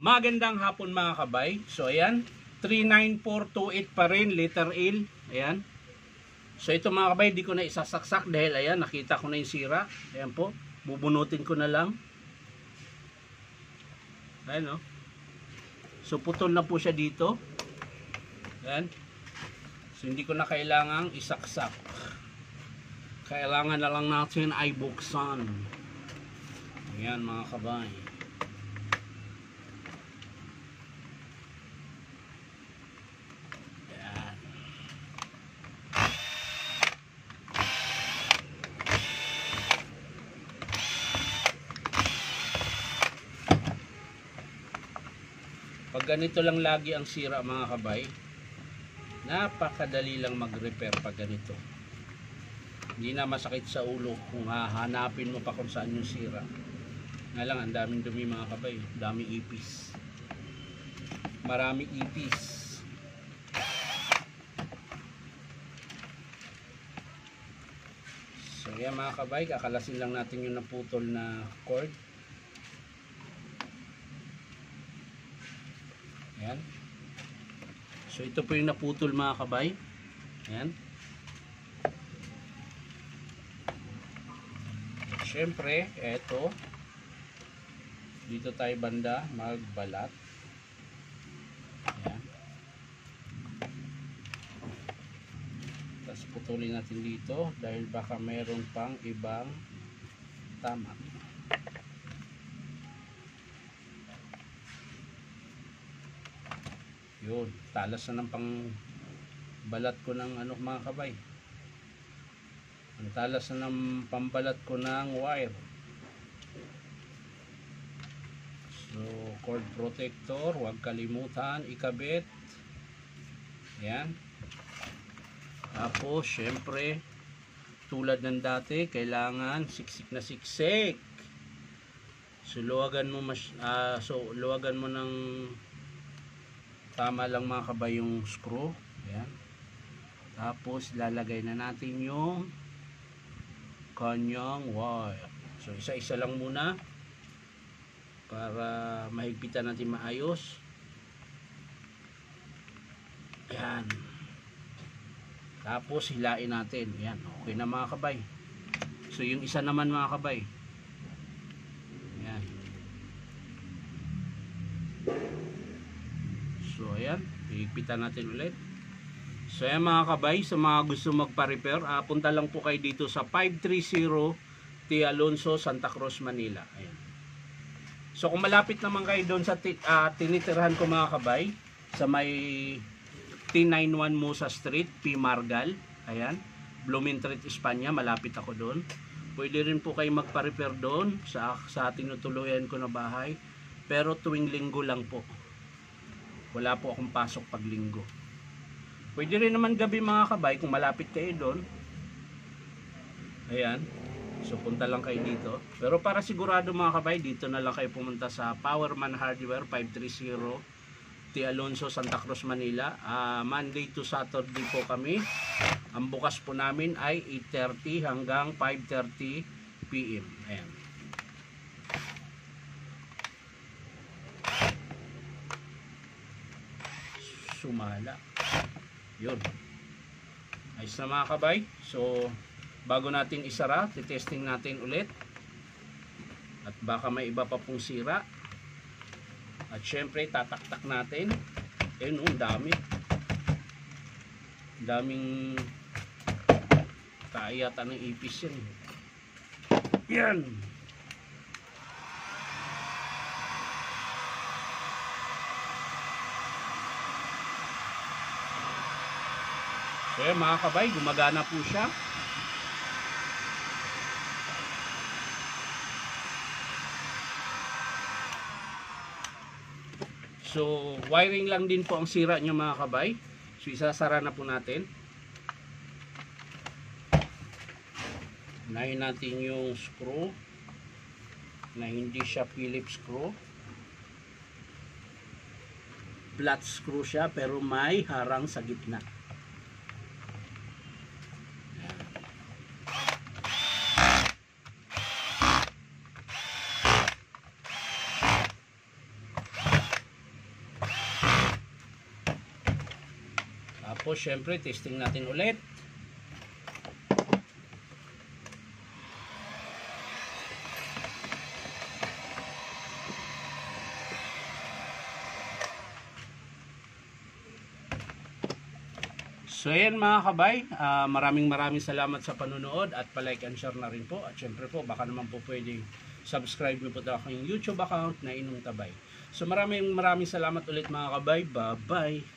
Magandang hapon mga kabay. So ayan, 39428 pa rin, letter L. Ayan. So ito mga kabay, di ko na isasaksak dahil ayan, nakita ko na yung sira. Ayan po, bubunutin ko na lang. Ayan o. So putol na po siya dito. Ayan. So hindi ko na kailangang isaksak. Kailangan na lang natin ay buksan. Ayan mga kabay. Ayan. Pag ganito lang lagi ang sira mga kabay, napakadali lang mag-repair pag ganito. Hindi na masakit sa ulo kung hahanapin mo pa kung saan yung sira. Nga lang, ang daming dumi mga kabay. Daming ipis. Maraming ipis. So yan mga kabay, kakalasin lang natin yung naputol na cord. Ayan. So ito po yung naputol mga kabay. Ayan. Siyempre, eto. Dito tayo banda magbalat. Ayan. Tapos putulin natin dito dahil baka mayroon pang ibang tama. Yun, talas na ng pang balat ko ng ano mga kabay. Ang talas na ng pambalat ko ng wire. So, cord protector, huwag kalimutan ikabit. Ayan. Tapos, syempre, tulad ng dati, kailangan siksik na siksik. So, luwagan mo luwagan mo ng tama lang mga kabay yung screw. Ayan. Tapos, lalagay na natin yung kanyang wire. So, isa-isa lang muna para mahigpitan natin maayos. Ayan. Tapos, hilain natin. Ayan. Okay na mga kabay. So, yung isa naman mga kabay. Ayan. So, ayan. Higpitan natin ulit. So ayan mga kabay, sa mga gusto magpa-repair, punta lang po kayo dito sa 530 T. Alonso, Santa Cruz, Manila. Ayan. So kung malapit naman kayo doon sa tinitirhan ko mga kabay, sa may T91 Musa Street, P. Margal, ayan, Blumentritt, Espanya, malapit ako doon. Pwede rin po kayo magpa-repair doon sa tinutuluyan ko na bahay, pero tuwing linggo lang po. Wala po akong pasok pag linggo. Pwede rin naman gabi mga kabay kung malapit kayo doon. Ayan. So punta lang kayo dito. Pero para sigurado mga kabay, dito na lang kayo pumunta sa Powerman Hardware 530 T. Alonso, Santa Cruz, Manila. Monday to Saturday po kami. Ang bukas po namin ay 8:30 hanggang 5:30 PM. Ayan. Sumala. Yun. Ayos na mga kabay. So, bago natin isara, titesting natin ulit. At baka may iba pa pong sira. At syempre, tataktak natin. Ayun, dami. Daming kaayatan ng ipis yan. Yan. So mga kabay, gumagana po siya. So wiring lang din po ang sira nyo mga kabay. So isasara na po natin. Unahin natin yung screw na hindi siya Phillips screw. Flat screw siya pero may harang sa gitna. Tapos syempre testing natin ulit. So ayan mga kabay, maraming salamat sa panonood at palike and share na rin po. At syempre po, baka naman po pwedeng subscribe nyo po sa aking YouTube account na Inong Tabay. So maraming salamat ulit mga kabay. Bye-bye!